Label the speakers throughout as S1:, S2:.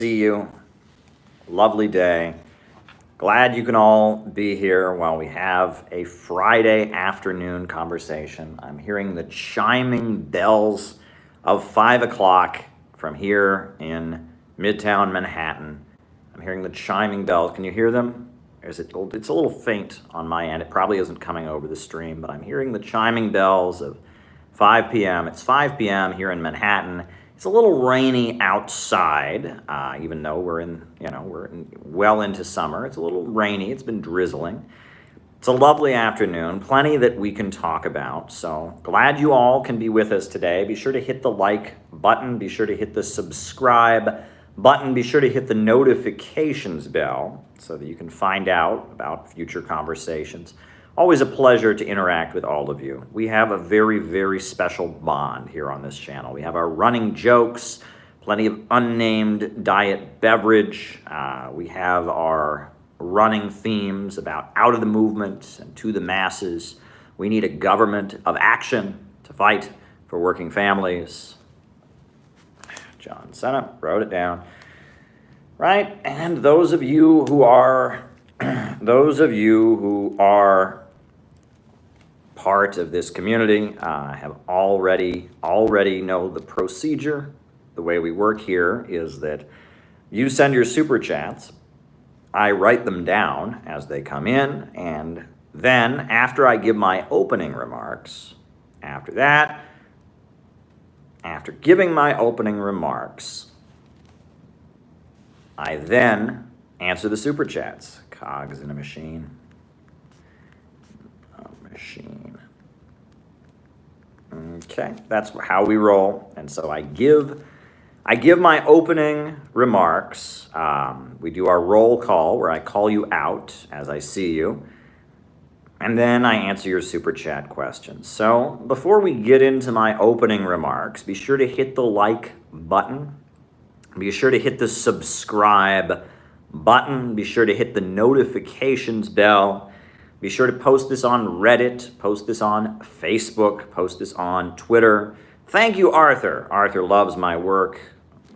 S1: see you. Lovely day. Glad you can all be here while we have a Friday afternoon conversation. I'm hearing the chiming bells of 5 o'clock from here in Midtown Manhattan. I'm hearing the chiming bells. Can you hear them? It's a little faint on my end. It probably isn't coming over the stream, but I'm hearing the chiming bells of 5 p.m. It's 5 p.m. here in Manhattan. It's a little rainy outside, even though we're well into summer. It's a little rainy. It's been drizzling. It's a lovely afternoon, plenty that we can talk about. So glad you all can be with us today. Be sure to hit the like button. Be sure to hit the subscribe button. Be sure to hit the notifications bell so that you can find out about future conversations. Always a pleasure to interact with all of you. We have a very, very special bond here on this channel. We have our running jokes, plenty of unnamed diet beverage. We have our running themes about out of the movement and to the masses. We need a government of action to fight for working families. John Cena wrote it down. Right, and those of you who are part of this community have already know the procedure. The way we work here is that you send your super chats, I write them down as they come in, and then after I give my opening remarks, after giving my opening remarks, I then answer the super chats. Cogs in a machine. Okay, that's how we roll. And so I give my opening remarks. We do our roll call where I call you out as I see you. And then I answer your super chat questions. So before we get into my opening remarks, be sure to hit the like button. Be sure to hit the subscribe button. Be sure to hit the notifications bell. Be sure to post this on Reddit, post this on Facebook, post this on Twitter. Thank you, Arthur. Arthur loves my work.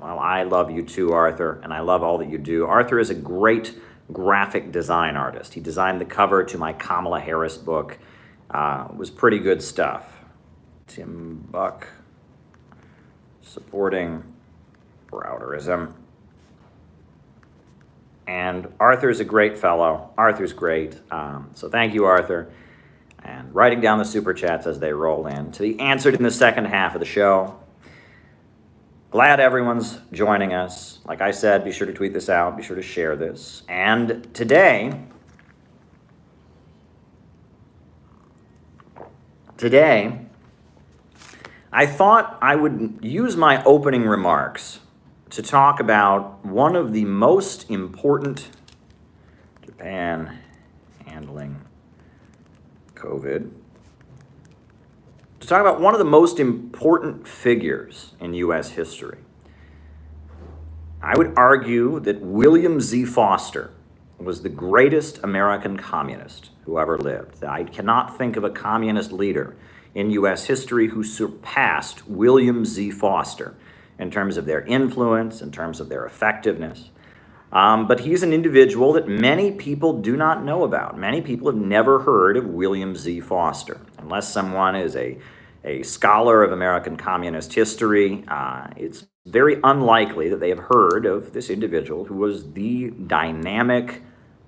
S1: Well, I love you too, Arthur, and I love all that you do. Arthur is a great graphic design artist. He designed the cover to my Kamala Harris book. It was pretty good stuff. Tim Buck supporting Browderism. And Arthur's a great fellow. Arthur's great. So thank you, Arthur. And writing down the super chats as they roll in to be answered in the second half of the show. Glad everyone's joining us. Like I said, be sure to tweet this out. Be sure to share this. And today, I thought I would use my opening remarks to talk about one of the most important, Japan handling COVID, to talk about one of the most important figures in U.S. history. I would argue that William Z. Foster was the greatest American communist who ever lived. I cannot think of a communist leader in U.S. history who surpassed William Z. Foster in terms of their influence, in terms of their effectiveness. But he's an individual that many people do not know about. Many people have never heard of William Z. Foster. Unless someone is a scholar of American communist history, it's very unlikely that they have heard of this individual who was the dynamic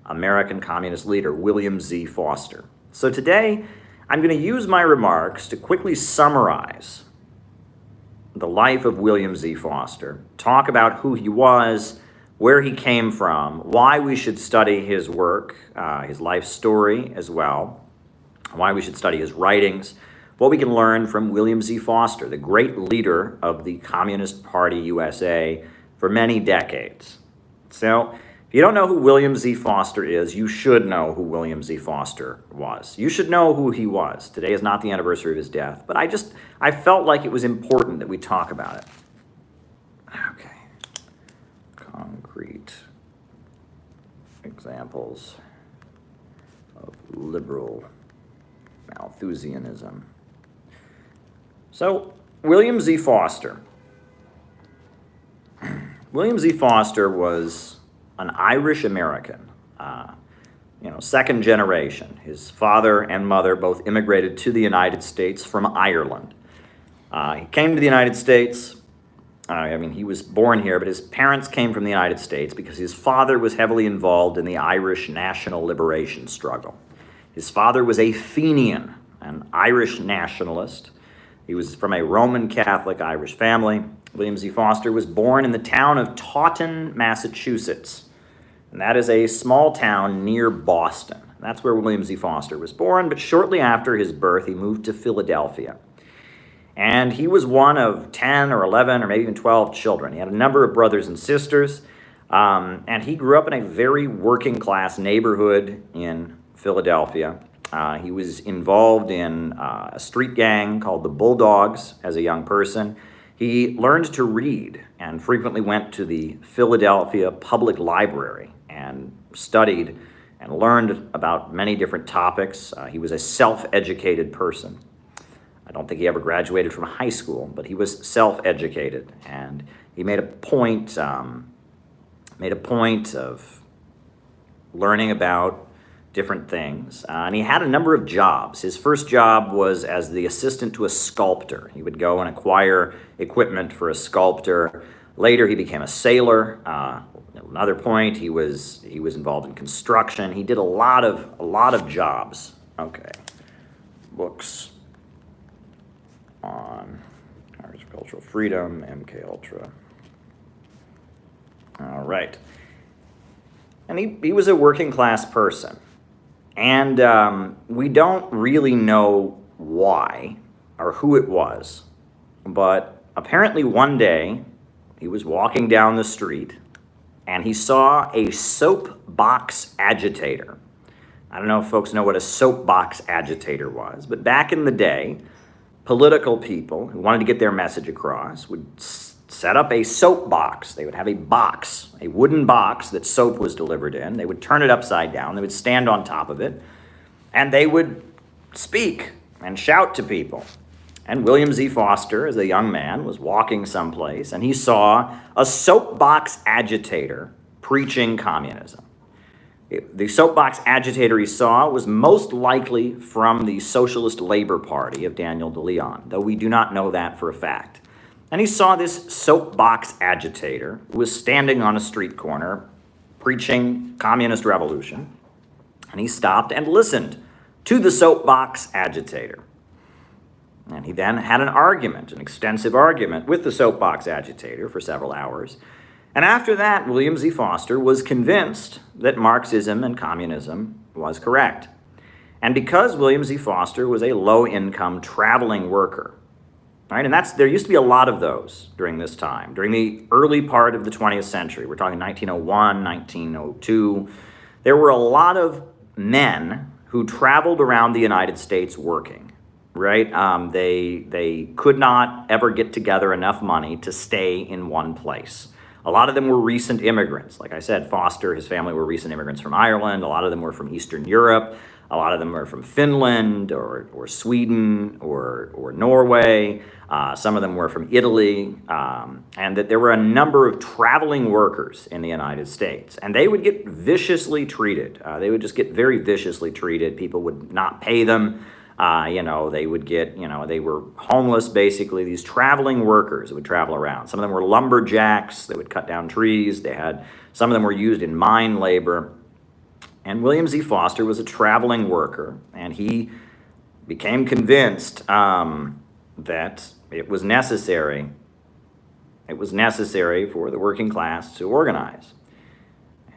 S1: American communist leader, William Z. Foster. So today, I'm going to use my remarks to quickly summarize the life of William Z. Foster, talk about who he was, where he came from, why we should study his work, his life story as well, why we should study his writings, what we can learn from William Z. Foster, the great leader of the Communist Party USA for many decades. So, if you don't know who William Z. Foster is, you should know who William Z. Foster was. You should know who he was. Today is not the anniversary of his death, but I felt like it was important that we talk about it. Okay. Concrete examples of liberal Malthusianism. So, William Z. Foster William Z. Foster was an Irish American, second generation. His father and mother both immigrated to the United States from Ireland. He came to the United States. He was born here, but his parents came from the United States because his father was heavily involved in the Irish national liberation struggle. His father was a Fenian, an Irish nationalist. He was from a Roman Catholic Irish family. William Z. Foster was born in the town of Taunton, Massachusetts, and that is a small town near Boston. That's where William Z. Foster was born, but shortly after his birth, he moved to Philadelphia. And he was one of 10 or 11 or maybe even 12 children. He had a number of brothers and sisters, and he grew up in a very working-class neighborhood in Philadelphia. He was involved in a street gang called the Bulldogs as a young person. He learned to read and frequently went to the Philadelphia Public Library and studied and learned about many different topics. He was a self-educated person. I don't think he ever graduated from high school, but he was self-educated, and he made a point of learning about different things, and he had a number of jobs. His first job was as the assistant to a sculptor. He would go and acquire equipment for a sculptor. Later, he became a sailor. Another point, he was involved in construction. He did a lot of jobs. Okay, books on agricultural freedom, MK Ultra. All right, and he was a working class person. And we don't really know why or who it was, but apparently one day he was walking down the street and he saw a soapbox agitator. I don't know if folks know what a soapbox agitator was, but back in the day, political people who wanted to get their message across would set up a soapbox. They would have a box, a wooden box that soap was delivered in. They would turn it upside down. They would stand on top of it, and they would speak and shout to people. And William Z. Foster, as a young man, was walking someplace, and he saw a soapbox agitator preaching communism. The soapbox agitator he saw was most likely from the Socialist Labor Party of Daniel de Leon, though we do not know that for a fact. And he saw this soapbox agitator who was standing on a street corner preaching communist revolution. And he stopped and listened to the soapbox agitator. And he then had an argument, an extensive argument with the soapbox agitator for several hours. And after that, William Z. Foster was convinced that Marxism and communism was correct. And because William Z. Foster was a low-income traveling worker, right? And there used to be a lot of those during this time, during the early part of the 20th century. We're talking 1901, 1902. There were a lot of men who traveled around the United States working, right? They could not ever get together enough money to stay in one place. A lot of them were recent immigrants. Like I said, Foster, his family were recent immigrants from Ireland. A lot of them were from Eastern Europe. A lot of them were from Finland or Sweden or Norway. Some of them were from Italy. And that there were a number of traveling workers in the United States. And they would get viciously treated. They would just get very viciously treated. People would not pay them. They would get, they were homeless, basically. These traveling workers would travel around. Some of them were lumberjacks. They would cut down trees. Some of them were used in mine labor. And William Z. Foster was a traveling worker, and he became convinced that it was necessary for the working class to organize.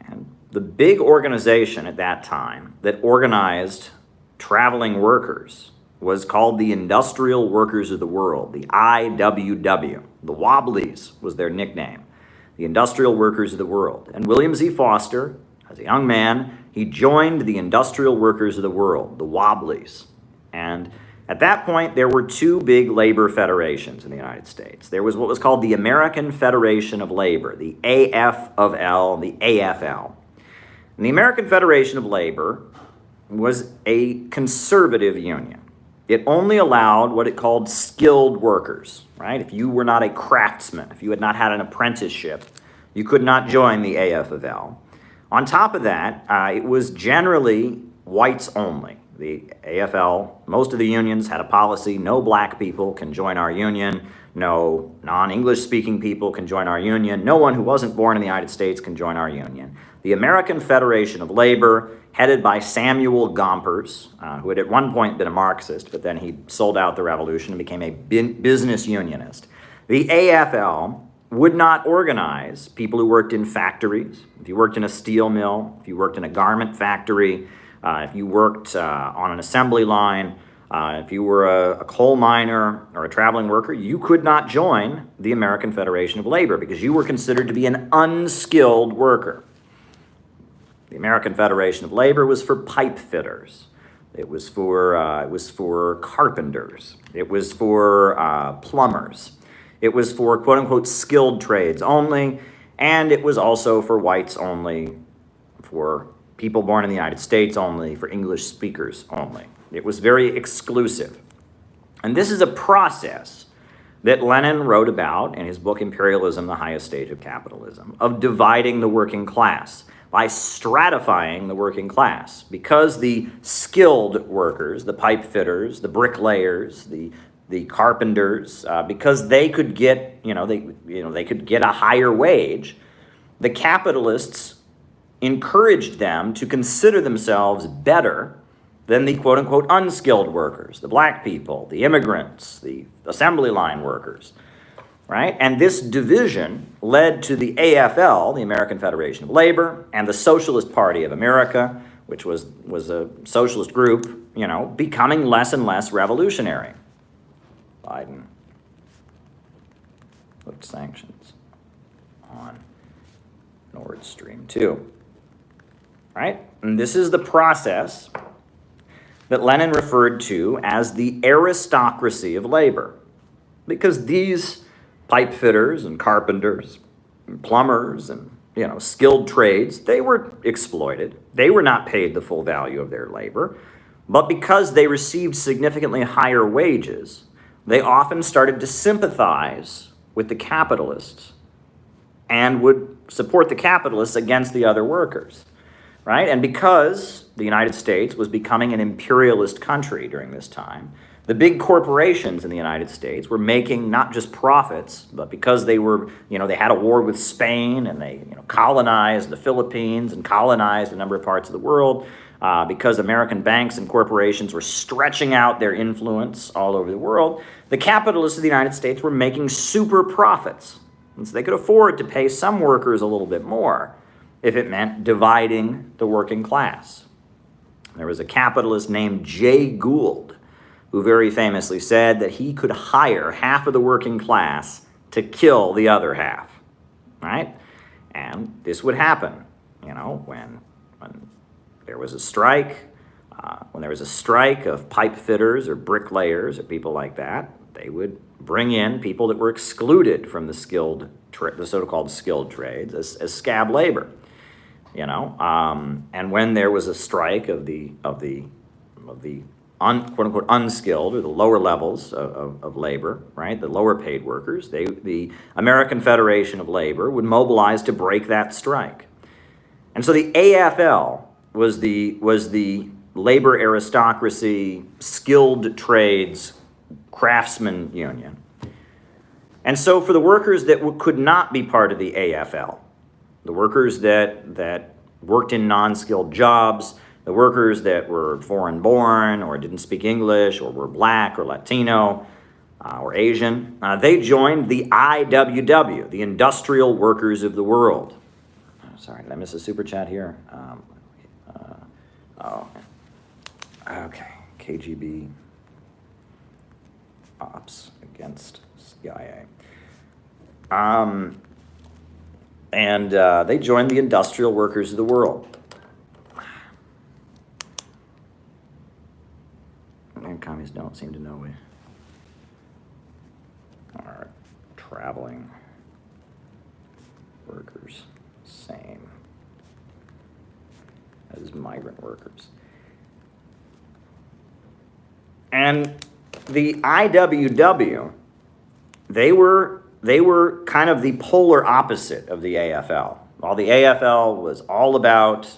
S1: And the big organization at that time that organized traveling workers was called the Industrial Workers of the World, the IWW. The Wobblies was their nickname, the Industrial Workers of the World. And William Z. Foster, as a young man, he joined the Industrial Workers of the World, the Wobblies. And at that point, there were two big labor federations in the United States. There was what was called the American Federation of Labor, the AF-of-L, the AFL. And the American Federation of Labor was a conservative union. It only allowed what it called skilled workers, right? If you were not a craftsman, if you had not had an apprenticeship, You could not join the AFL. On top of that, it was generally whites only. The AFL, most of the unions had a policy, no black people can join our union, no non-English speaking people can join our union, no one who wasn't born in the United States can join our union. The American Federation of Labor, headed by Samuel Gompers, who had at one point been a Marxist, but then he sold out the revolution and became a business unionist. The AFL would not organize people who worked in factories. If you worked in a steel mill, if you worked in a garment factory, if you worked on an assembly line, if you were a coal miner or a traveling worker, you could not join the American Federation of Labor because you were considered to be an unskilled worker. The American Federation of Labor was for pipe fitters. It was for carpenters. It was for plumbers. It was for quote-unquote skilled trades only, and it was also for whites only, for people born in the United States only, for English speakers only. It was very exclusive. And this is a process that Lenin wrote about in his book Imperialism, the Highest Stage of Capitalism, of dividing the working class by stratifying the working class. Because the skilled workers, the pipe fitters, the bricklayers, the carpenters, because they could get, they could get a higher wage, the capitalists encouraged them to consider themselves better than the quote-unquote unskilled workers, the black people, the immigrants, the assembly line workers, right? And this division led to the AFL, the American Federation of Labor, and the Socialist Party of America, which was a socialist group, becoming less and less revolutionary. Biden put sanctions on Nord Stream 2. Right? And this is the process that Lenin referred to as the aristocracy of labor. Because these pipe fitters and carpenters and plumbers and skilled trades, they were exploited. They were not paid the full value of their labor. But because they received significantly higher wages, they often started to sympathize with the capitalists and would support the capitalists against the other workers, right? And because the United States was becoming an imperialist country during this time, the big corporations in the United States were making not just profits, but because they were, they had a war with Spain and they, colonized the Philippines and colonized a number of parts of the world, because American banks and corporations were stretching out their influence all over the world, the capitalists of the United States were making super profits. And so they could afford to pay some workers a little bit more if it meant dividing the working class. There was a capitalist named Jay Gould who very famously said that he could hire half of the working class to kill the other half, right? And this would happen, when there was a strike, of pipe fitters or bricklayers or people like that, they would bring in people that were excluded from the so-called skilled trades as scab labor, and when there was a strike of the quote-unquote unskilled or the lower levels of labor, right, the lower paid workers, the American Federation of Labor would mobilize to break that strike. And so the AFL was the labor aristocracy, skilled trades, craftsman union. And so for the workers that could not be part of the AFL, the workers that worked in non-skilled jobs, the workers that were foreign-born or didn't speak English or were black or Latino or Asian, they joined the IWW, the Industrial Workers of the World. Sorry, did I miss a super chat here? Okay. KGB ops against CIA. And they joined the Industrial Workers of the World. And communists don't seem to know we are traveling workers, same as migrant workers. And the IWW, they were they were kind of the polar opposite of the AFL. While the AFL was all about,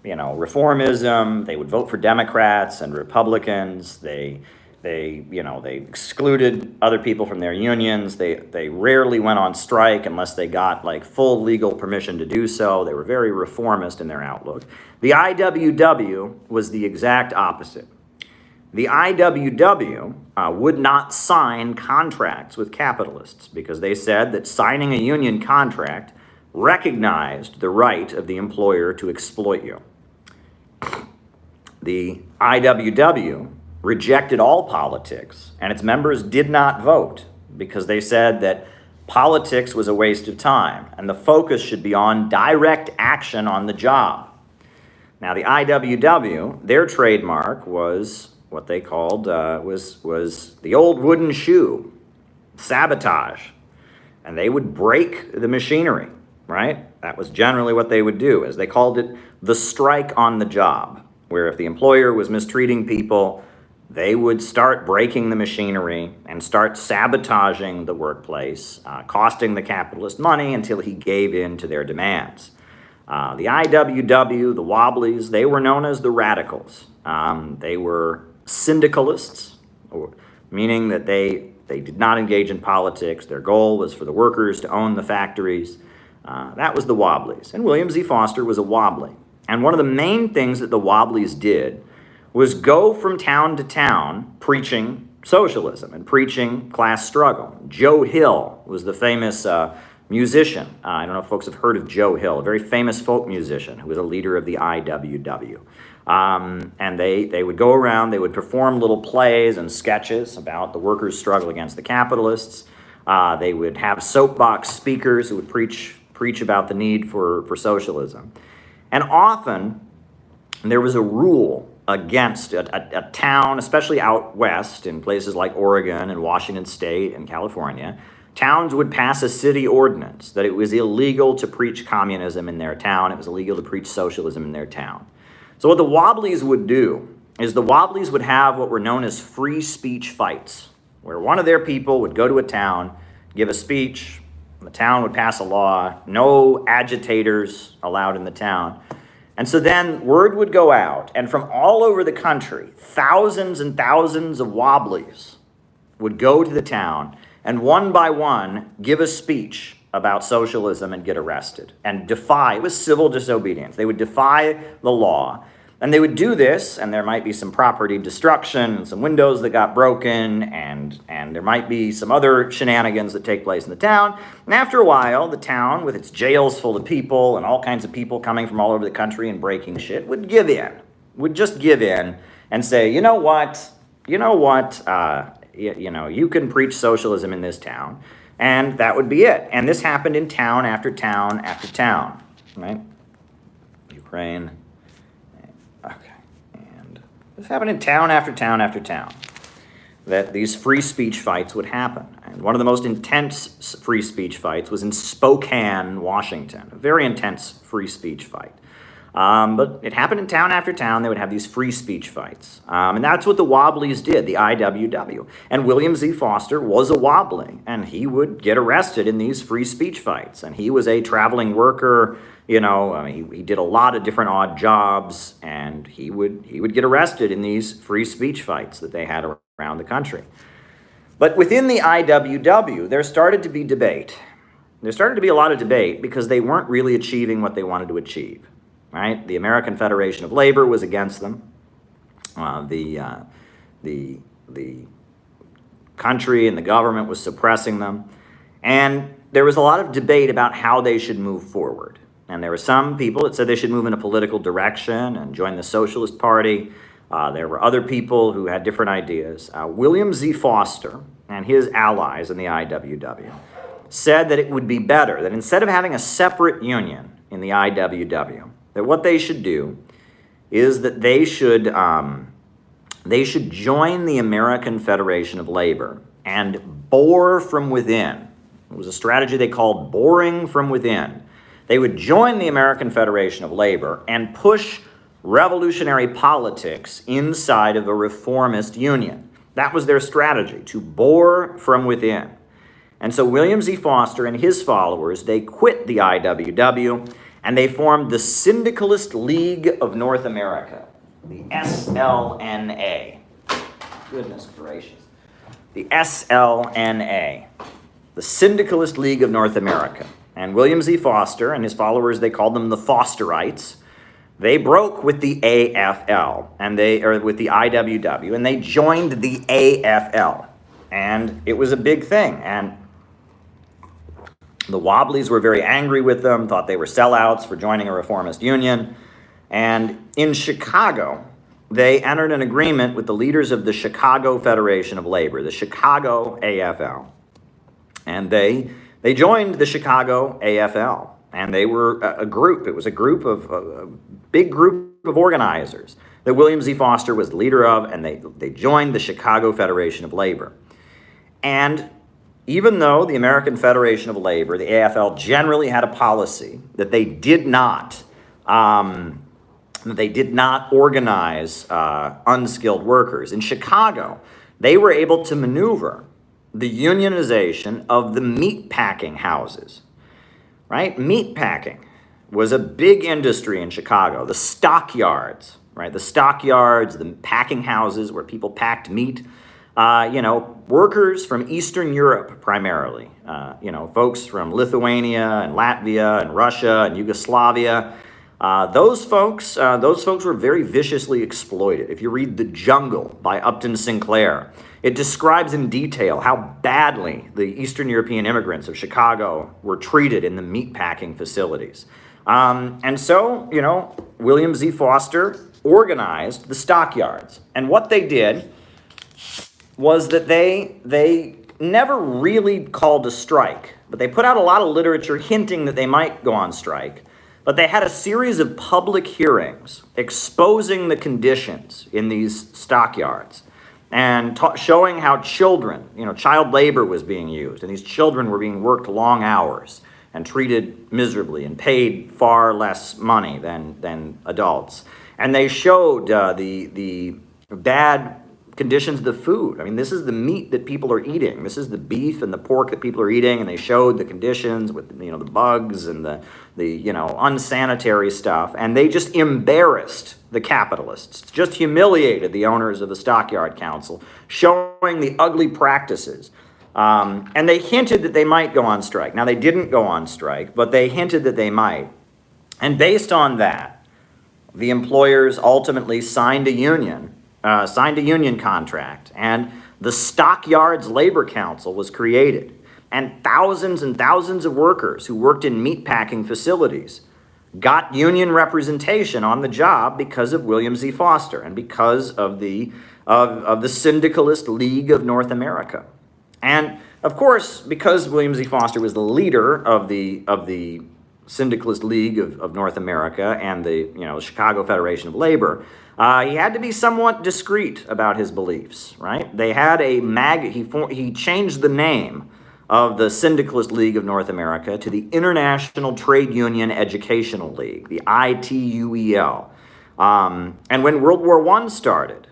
S1: reformism, they would vote for Democrats and Republicans. They excluded other people from their unions. They rarely went on strike unless they got like full legal permission to do so. They were very reformist in their outlook. The IWW was the exact opposite. The IWW would not sign contracts with capitalists because they said that signing a union contract recognized the right of the employer to exploit you. The IWW rejected all politics, and its members did not vote because they said that politics was a waste of time and the focus should be on direct action on the job. Now, the IWW, their trademark was what they called was the old wooden shoe, sabotage, and they would break the machinery, right? That was generally what they would do, as they called it, the strike on the job, where if the employer was mistreating people, they would start breaking the machinery and start sabotaging the workplace, costing the capitalist money until he gave in to their demands. The IWW, the Wobblies, they were known as the radicals. They were syndicalists, meaning that they did not engage in politics. Their goal was for the workers to own the factories. That was the Wobblies. And William Z. Foster was a Wobbly. And one of the main things that the Wobblies did was go from town to town preaching socialism and preaching class struggle. Joe Hill was the famous musician. I don't know if folks have heard of Joe Hill, a very famous folk musician who was a leader of the IWW. And they would go around, they would perform little plays and sketches about the workers' struggle against the capitalists. They would have soapbox speakers who would preach about the need for socialism. And often there was a rule against a town, especially out west in places like Oregon and Washington State and California. Towns would pass a city ordinance that it was illegal to preach communism in their town. It was illegal to preach socialism in their town. So what the Wobblies would do is the Wobblies would have what were known as free speech fights, where one of their people would go to a town, give a speech, the town would pass a law, no agitators allowed in the town. And so then word would go out, and from all over the country, thousands and thousands of Wobblies would go to the town and one by one give a speech about socialism and get arrested and defy. It was civil disobedience. They would defy the law. And they would do this, and there might be some property destruction, and some windows that got broken, and there might be some other shenanigans that take place in the town. And after a while, the town, with its jails full of people and all kinds of people coming from all over the country and breaking shit, would give in, would just give in and say, you know what, you can preach socialism in this town, and that would be it. And this happened in town after town after town, right? Ukraine. Okay, and this happened in town after town after town, that these free speech fights would happen. And one of the most intense free speech fights was in Spokane, Washington, a very intense free speech fight. But it happened in town after town. They would have these free speech fights. And that's what the Wobblies did, the IWW. And William Z. Foster was a Wobbly, and he would get arrested in these free speech fights. And he was a traveling worker. He did a lot of different odd jobs, and he would get arrested in these free speech fights that they had around the country. But within the IWW, there started to be debate. There started to be a lot of debate because they weren't really achieving what they wanted to achieve. Right? The American Federation of Labor was against them. The country and the government was suppressing them. And there was a lot of debate about how they should move forward. And there were some people that said they should move in a political direction and join the Socialist Party. There were other people who had different ideas. William Z. Foster and his allies in the IWW said that it would be better, that instead of having a separate union in the IWW, that what they should do is that they should join the American Federation of Labor and bore from within. It was a strategy they called boring from within. They would join the American Federation of Labor and push revolutionary politics inside of a reformist union. That was their strategy, to bore from within. And so William Z. Foster and his followers, they quit the IWW and they formed the Syndicalist League of North America, the SLNA. Goodness gracious. The SLNA, the Syndicalist League of North America. And William Z. Foster and his followers, they called them the Fosterites. They broke with the AFL, with the IWW, and they joined the AFL. And it was a big thing. And the Wobblies were very angry with them, thought they were sellouts for joining a reformist union. And in Chicago, they entered an agreement with the leaders of the Chicago Federation of Labor, the Chicago AFL. And they joined the Chicago AFL. And they were a group. It was a group a big group of organizers that William Z. Foster was the leader of, and they joined the Chicago Federation of Labor. And even though the American Federation of Labor, the AFL, generally had a policy that they did not organize unskilled workers, in Chicago, they were able to maneuver the unionization of the meatpacking houses. Right? Meatpacking was a big industry in Chicago. The stockyards, right? The stockyards, the packing houses where people packed meat. Workers from Eastern Europe primarily. Folks from Lithuania and Latvia and Russia and Yugoslavia. Those folks were very viciously exploited. If you read The Jungle by Upton Sinclair, it describes in detail how badly the Eastern European immigrants of Chicago were treated in the meatpacking facilities. And so, William Z. Foster organized the stockyards. And what they did was that they never really called a strike, but they put out a lot of literature hinting that they might go on strike. But they had a series of public hearings exposing the conditions in these stockyards and showing how children, child labor was being used, and these children were being worked long hours and treated miserably and paid far less money than adults. And they showed the bad conditions of the food. I mean, this is the meat that people are eating. This is the beef and the pork that people are eating, and they showed the conditions with the bugs and the unsanitary stuff, and they just embarrassed the capitalists, just humiliated the owners of the Stockyard Council, showing the ugly practices. And they hinted that they might go on strike. Now, they didn't go on strike, but they hinted that they might. And based on that, the employers ultimately signed a union contract, and the Stockyards Labor Council was created. And thousands of workers who worked in meatpacking facilities got union representation on the job because of William Z. Foster and because of the Syndicalist League of North America. And of course, because William Z. Foster was the leader of the Syndicalist League of North America and the Chicago Federation of Labor, he had to be somewhat discreet about his beliefs, right? They had he changed the name of the Syndicalist League of North America to the International Trade Union Educational League, the ITUEL. And when World War I started,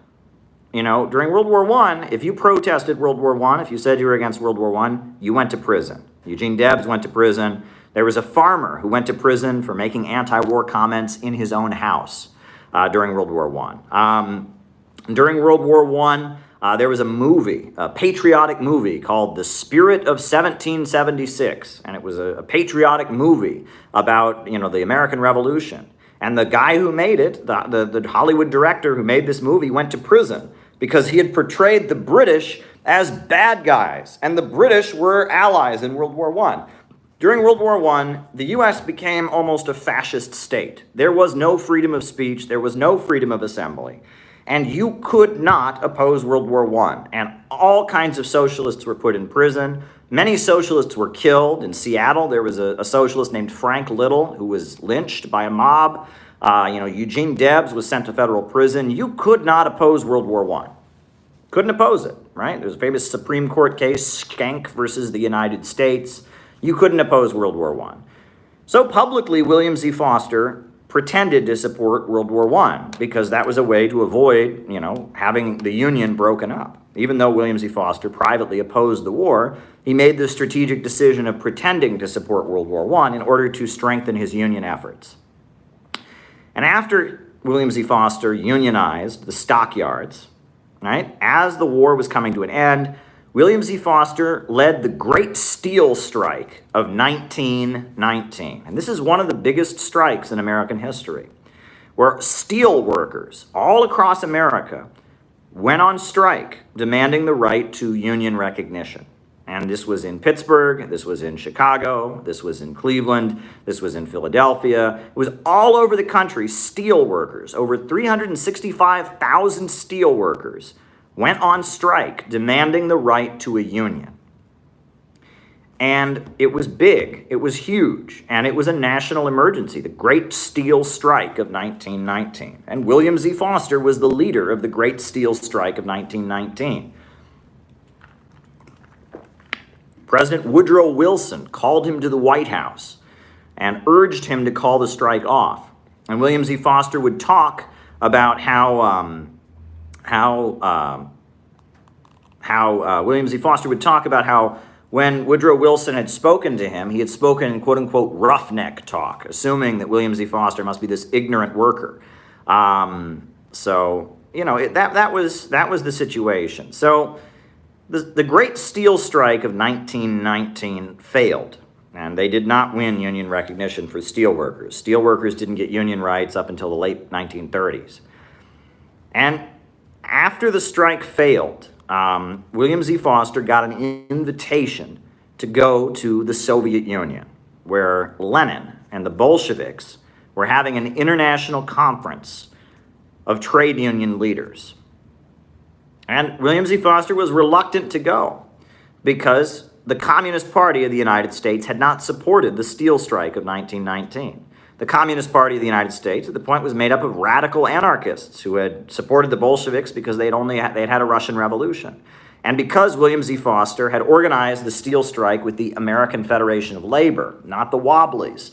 S1: during World War I, if you protested World War I, if you said you were against World War I, you went to prison. Eugene Debs went to prison. There was a farmer who went to prison for making anti-war comments in his own house during World War I. During World War I, there was a patriotic movie called The Spirit of 1776, and it was a patriotic movie about the American Revolution. And the guy who made it, the Hollywood director who made this movie, went to prison because he had portrayed the British as bad guys, and the British were allies in World War I. During World War I, the U.S. became almost a fascist state. There was no freedom of speech, there was no freedom of assembly, and you could not oppose World War I. And all kinds of socialists were put in prison. Many socialists were killed. In Seattle, there was a socialist named Frank Little who was lynched by a mob. Eugene Debs was sent to federal prison. You could not oppose World War I. Couldn't oppose it, right? There's a famous Supreme Court case, Schenck versus the United States. You couldn't oppose World War I. So publicly, William Z. Foster pretended to support World War I because that was a way to avoid, having the Union broken up. Even though William Z. Foster privately opposed the war, he made the strategic decision of pretending to support World War I in order to strengthen his Union efforts. And after William Z. Foster unionized the stockyards, right, as the war was coming to an end, William Z. Foster led the Great Steel Strike of 1919. And this is one of the biggest strikes in American history, where steel workers all across America went on strike demanding the right to union recognition. And this was in Pittsburgh, this was in Chicago, this was in Cleveland, this was in Philadelphia. It was all over the country. Steel workers, over 365,000 steel workers, went on strike demanding the right to a union. And it was big, it was huge, and it was a national emergency, the Great Steel Strike of 1919. And William Z. Foster was the leader of the Great Steel Strike of 1919. President Woodrow Wilson called him to the White House and urged him to call the strike off. And William Z. Foster would talk about William Z. Foster would talk about how when Woodrow Wilson had spoken to him, he had spoken in quote-unquote roughneck talk, assuming that William Z. Foster must be this ignorant worker. That was the situation. So the Great Steel Strike of 1919 failed, and they did not win union recognition for steelworkers. Steelworkers didn't get union rights up until the late 1930s. And after the strike failed, William Z. Foster got an invitation to go to the Soviet Union, where Lenin and the Bolsheviks were having an international conference of trade union leaders. And William Z. Foster was reluctant to go because the Communist Party of the United States had not supported the steel strike of 1919. The Communist Party of the United States at the point was made up of radical anarchists who had supported the Bolsheviks because they'd had a Russian Revolution. And because William Z. Foster had organized the steel strike with the American Federation of Labor, not the Wobblies,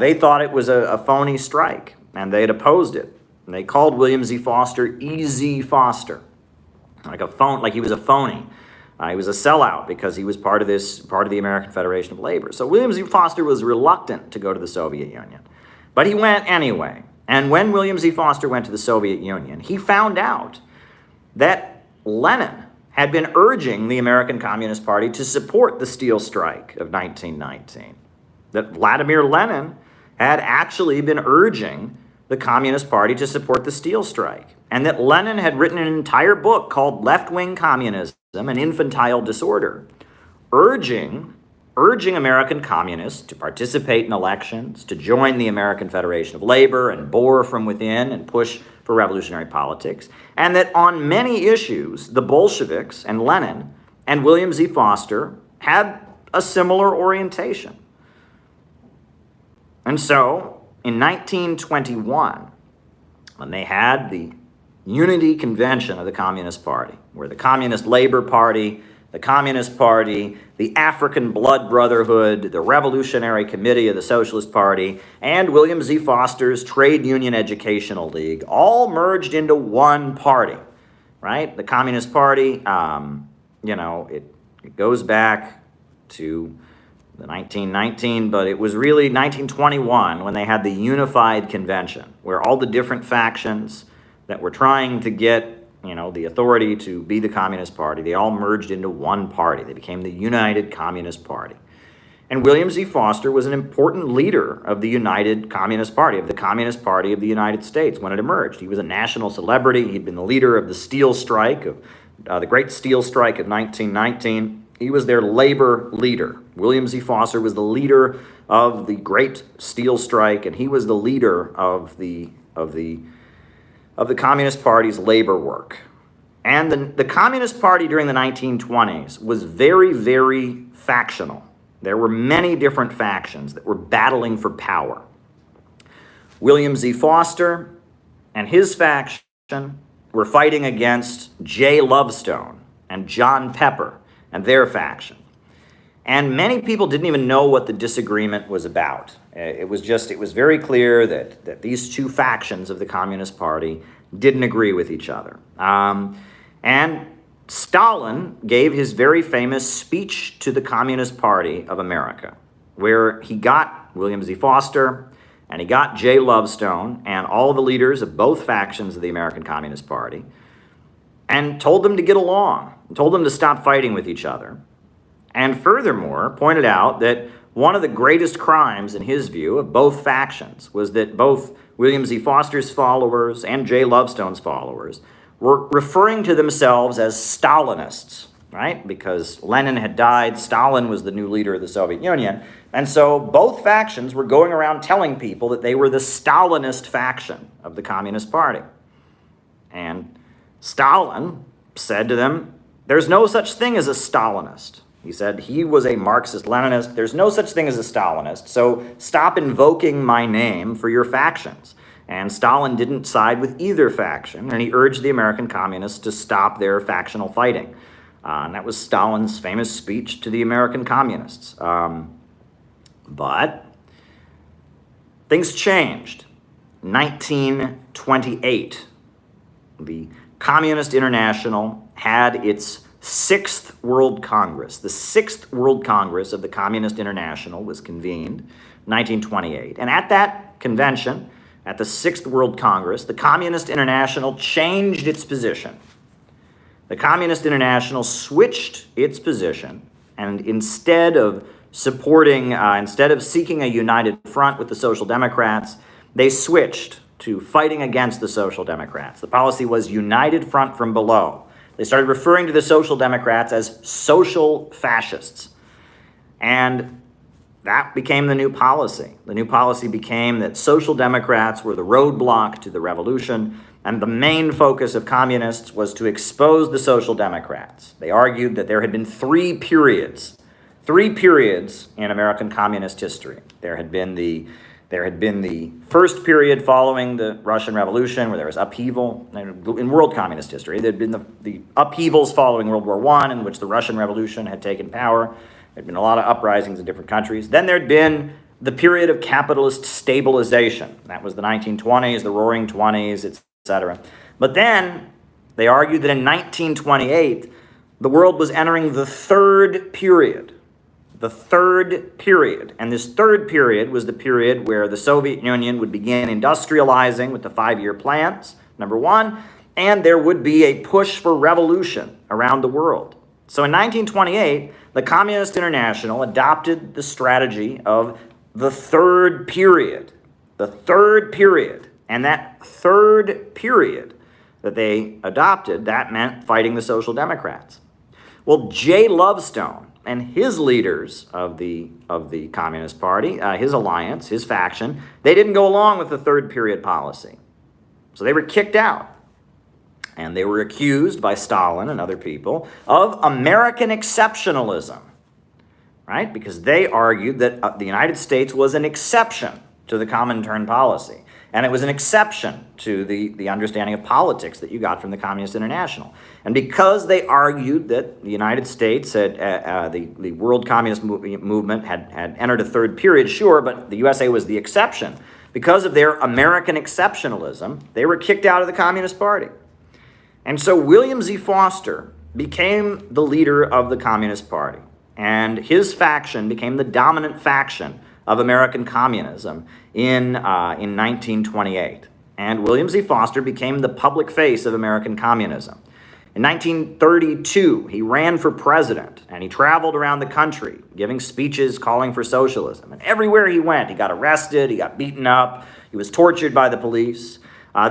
S1: they thought it was a phony strike, and they had opposed it. And they called William Z. Foster E.Z. Foster, like he was a phony. He was a sellout because he was part of the American Federation of Labor. So William Z. Foster was reluctant to go to the Soviet Union. But he went anyway. And when William Z. Foster went to the Soviet Union, he found out that Lenin had been urging the American Communist Party to support the steel strike of 1919. That Vladimir Lenin had actually been urging the Communist Party to support the steel strike. And that Lenin had written an entire book called Left-Wing Communism, an Infantile Disorder, urging American communists to participate in elections, to join the American Federation of Labor and bore from within and push for revolutionary politics, and that on many issues, the Bolsheviks and Lenin and William Z. Foster had a similar orientation. And so, in 1921, when they had the Unity Convention of the Communist Party, where the Communist Labor Party, the Communist Party, the African Blood Brotherhood, the Revolutionary Committee of the Socialist Party, and William Z. Foster's Trade Union Educational League all merged into one party, right? The Communist Party, it goes back to the 1919, but it was really 1921 when they had the Unified Convention, where all the different factions that were trying to get the authority to be the Communist Party, they all merged into one party. They became the United Communist Party. And William Z. Foster was an important leader of the United Communist Party, of the Communist Party of the United States when it emerged. He was a national celebrity. He'd been the leader of the steel strike, the Great Steel Strike of 1919. He was their labor leader. William Z. Foster was the leader of the Great Steel Strike, and he was the leader of the Communist Party's labor work. And the Communist Party during the 1920s was very, very factional. There were many different factions that were battling for power. William Z. Foster and his faction were fighting against Jay Lovestone and John Pepper and their faction. And many people didn't even know what the disagreement was about. It was very clear that these two factions of the Communist Party didn't agree with each other. And Stalin gave his very famous speech to the Communist Party of America, where he got William Z. Foster and he got Jay Lovestone and all the leaders of both factions of the American Communist Party and told them to get along, told them to stop fighting with each other, and furthermore pointed out that one of the greatest crimes, in his view, of both factions was that both William Z. Foster's followers and Jay Lovestone's followers were referring to themselves as Stalinists, right? Because Lenin had died, Stalin was the new leader of the Soviet Union, and so both factions were going around telling people that they were the Stalinist faction of the Communist Party. And Stalin said to them, there's no such thing as a Stalinist. He said he was a Marxist-Leninist. There's no such thing as a Stalinist, so stop invoking my name for your factions. And Stalin didn't side with either faction, and he urged the American communists to stop their factional fighting. And that was Stalin's famous speech to the American communists. But things changed. 1928, the Communist International had its 6th World Congress. The 6th World Congress of the Communist International was convened in 1928. And at that convention, at the 6th World Congress, the Communist International changed its position. The Communist International switched its position, and instead of seeking a united front with the Social Democrats, they switched to fighting against the Social Democrats. The policy was united front from below. They started referring to the Social Democrats as social fascists. And that became the new policy. The new policy became that Social Democrats were the roadblock to the revolution, and the main focus of communists was to expose the Social Democrats. They argued that there had been three periods in American communist history. There had been the first period following the Russian Revolution, where there was upheaval in world communist history. There had been the upheavals following World War I, in which the Russian Revolution had taken power. There had been a lot of uprisings in different countries. Then there had been the period of capitalist stabilization. That was the 1920s, the Roaring Twenties, etc. But then they argued that in 1928, the world was entering the third period. The third period. And this third period was the period where the Soviet Union would begin industrializing with the 5-year plans, number one, and there would be a push for revolution around the world. So in 1928, the Communist International adopted the strategy of the third period. The third period. And that third period that they adopted, that meant fighting the Social Democrats. Well, Jay Lovestone and his leaders of the Communist Party, his alliance, his faction, they didn't go along with the third period policy. So they were kicked out. And they were accused by Stalin and other people of American exceptionalism, right? Because they argued that the United States was an exception to the Comintern policy. And it was an exception to the understanding of politics that you got from the Communist International. And because they argued that the United States had, the world communist movement had entered a third period, sure, but the USA was the exception. Because of their American exceptionalism, they were kicked out of the Communist Party. And so William Z. Foster became the leader of the Communist Party. And his faction became the dominant faction of American communism in 1928. And William Z. Foster became the public face of American communism. In 1932, he ran for president, and he traveled around the country giving speeches calling for socialism. And everywhere he went, he got arrested, he got beaten up, he was tortured by the police.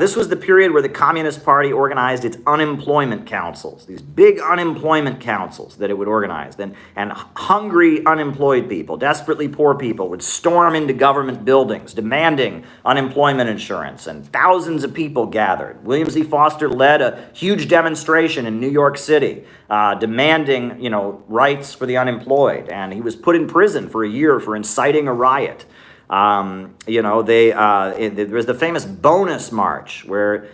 S1: This was the period where the Communist Party organized its unemployment councils, these big unemployment councils that it would organize. And hungry unemployed people, desperately poor people, would storm into government buildings demanding unemployment insurance, and thousands of people gathered. William Z. Foster led a huge demonstration in New York City demanding, rights for the unemployed, and he was put in prison for a year for inciting a riot. There was the famous bonus march where,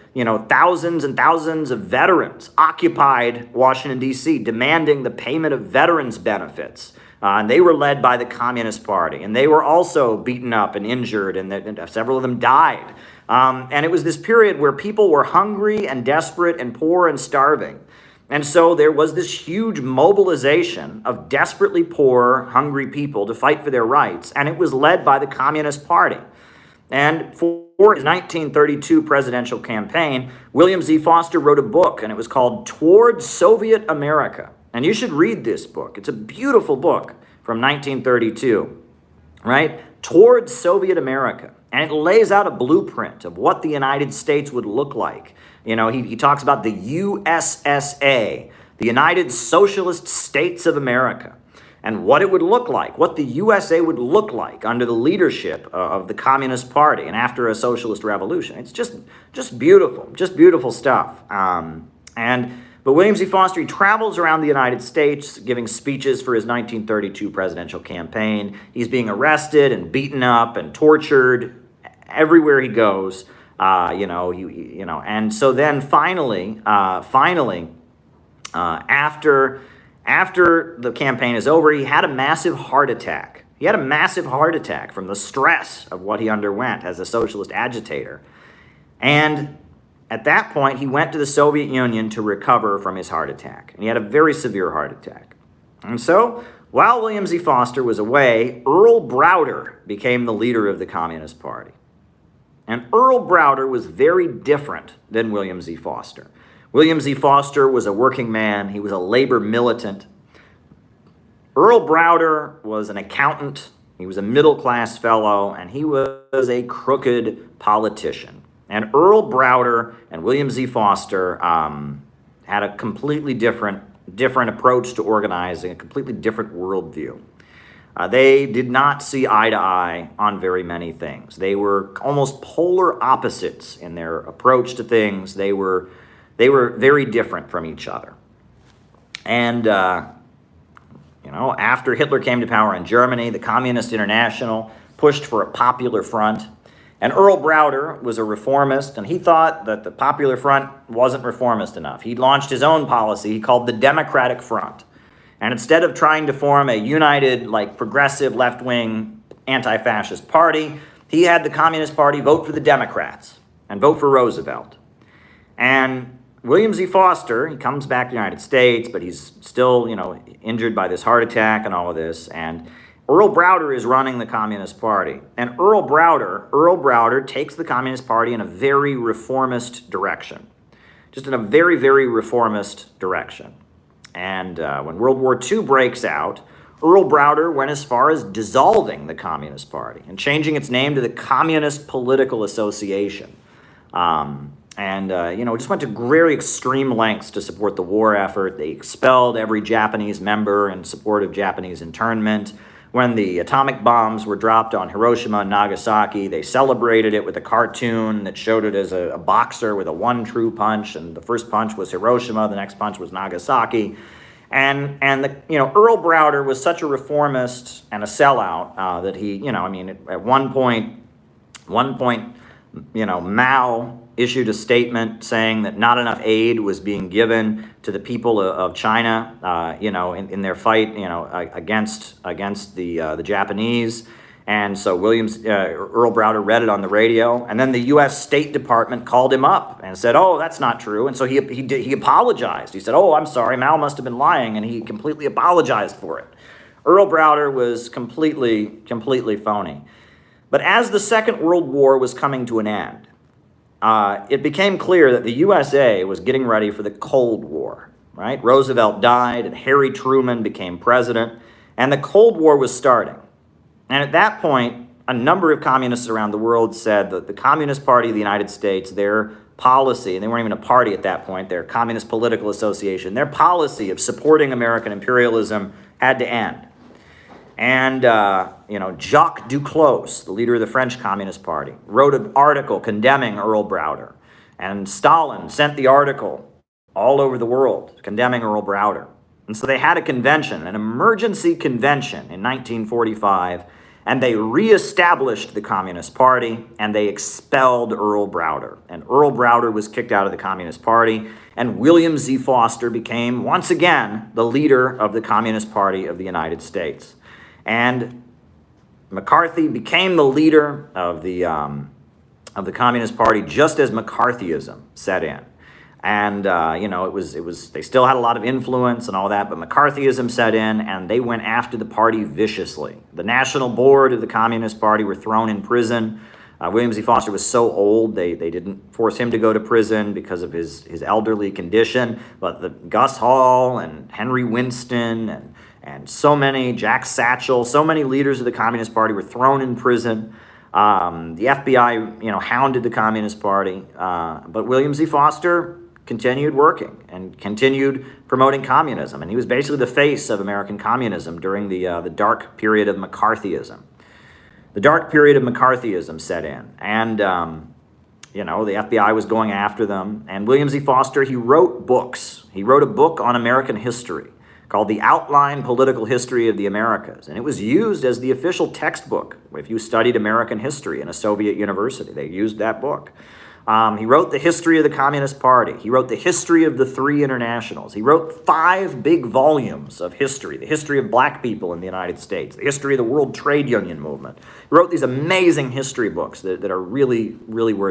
S1: thousands and thousands of veterans occupied Washington, D.C., demanding the payment of veterans benefits. And they were led by the Communist Party. And they were also beaten up and injured, and several of them died. And it was this period where people were hungry and desperate and poor and starving. And so there was this huge mobilization of desperately poor, hungry people to fight for their rights, and it was led by the Communist Party. And for his 1932 presidential campaign, William Z. Foster wrote a book, and it was called Toward Soviet America. And you should read this book. It's a beautiful book from 1932, right? Toward Soviet America. And it lays out a blueprint of what the United States would look like. You know, he talks about the USSA, the United Socialist States of America, and what it would look like, what the USA would look like under the leadership of the Communist Party and after a socialist revolution. It's just beautiful stuff. But William Z. Foster, he travels around the United States giving speeches for his 1932 presidential campaign. He's being arrested and beaten up and tortured everywhere he goes. And so then finally, after the campaign is over, he had a massive heart attack. He had a massive heart attack from the stress of what he underwent as a socialist agitator. And at that point, he went to the Soviet Union to recover from his heart attack. And he had a very severe heart attack. And so, while William Z. Foster was away, Earl Browder became the leader of the Communist Party. And Earl Browder was very different than William Z. Foster. William Z. Foster was a working man. He was a labor militant. Earl Browder was an accountant. He was a middle-class fellow, and he was a crooked politician. And Earl Browder and William Z. Foster had a completely different approach to organizing, a completely different worldview. They did not see eye to eye on very many things. They were almost polar opposites in their approach to things. They were very different from each other. And, after Hitler came to power in Germany, the Communist International pushed for a popular front. And Earl Browder was a reformist, and he thought that the Popular Front wasn't reformist enough. He launched his own policy he called the Democratic Front. And instead of trying to form a united, progressive, left-wing, anti-fascist party, he had the Communist Party vote for the Democrats and vote for Roosevelt. And William Z. Foster, he comes back to the United States, but he's still, injured by this heart attack and all of this. And Earl Browder is running the Communist Party. And Earl Browder takes the Communist Party in a very reformist direction. Just in a very, very reformist direction. And when World War II breaks out, Earl Browder went as far as dissolving the Communist Party and changing its name to the Communist Political Association. Just went to very extreme lengths to support the war effort. They expelled every Japanese member in support of Japanese internment. When the atomic bombs were dropped on Hiroshima and Nagasaki, they celebrated it with a cartoon that showed it as a boxer with a one true punch, and the first punch was Hiroshima, the next punch was Nagasaki. And Earl Browder was such a reformist and a sellout that he, at one point, Mao issued a statement saying that not enough aid was being given to the people of China, in their fight, against the Japanese. And so Earl Browder read it on the radio, and then the U.S. State Department called him up and said, "Oh, that's not true." And so he apologized. He said, "Oh, I'm sorry, Mao must have been lying," and he completely apologized for it. Earl Browder was completely phony. But as the Second World War was coming to an end, it became clear that the USA was getting ready for the Cold War, right? Roosevelt died, and Harry Truman became president, and the Cold War was starting. And at that point, a number of communists around the world said that the Communist Party of the United States, their policy, and they weren't even a party at that point, their Communist Political Association, their policy of supporting American imperialism had to end. And, Jacques Duclos, the leader of the French Communist Party, wrote an article condemning Earl Browder. And Stalin sent the article all over the world condemning Earl Browder. And so they had a convention, an emergency convention in 1945, and they reestablished the Communist Party, and they expelled Earl Browder. And Earl Browder was kicked out of the Communist Party, and William Z. Foster became, once again, the leader of the Communist Party of the United States. And McCarthy became the leader of the Communist Party just as McCarthyism set in. And, they still had a lot of influence and all that, but McCarthyism set in, and they went after the party viciously. The National Board of the Communist Party were thrown in prison. William Z. Foster was so old, they didn't force him to go to prison because of his elderly condition, but Gus Hall and Henry Winston and so many, Jack Satchel, so many leaders of the Communist Party were thrown in prison. The FBI, hounded the Communist Party, but William Z. Foster continued working and continued promoting communism, and he was basically the face of American communism during the dark period of McCarthyism. The dark period of McCarthyism set in, and the FBI was going after them. And William Z. Foster, he wrote books. He wrote a book on American history called The Outline Political History of the Americas, and it was used as the official textbook if you studied American history in a Soviet university. They used that book. He wrote the history of the Communist Party. He wrote the history of the three internationals. He wrote 5 big volumes of history, the history of black people in the United States, the history of the World Trade Union movement. He wrote these amazing history books that are really, really worth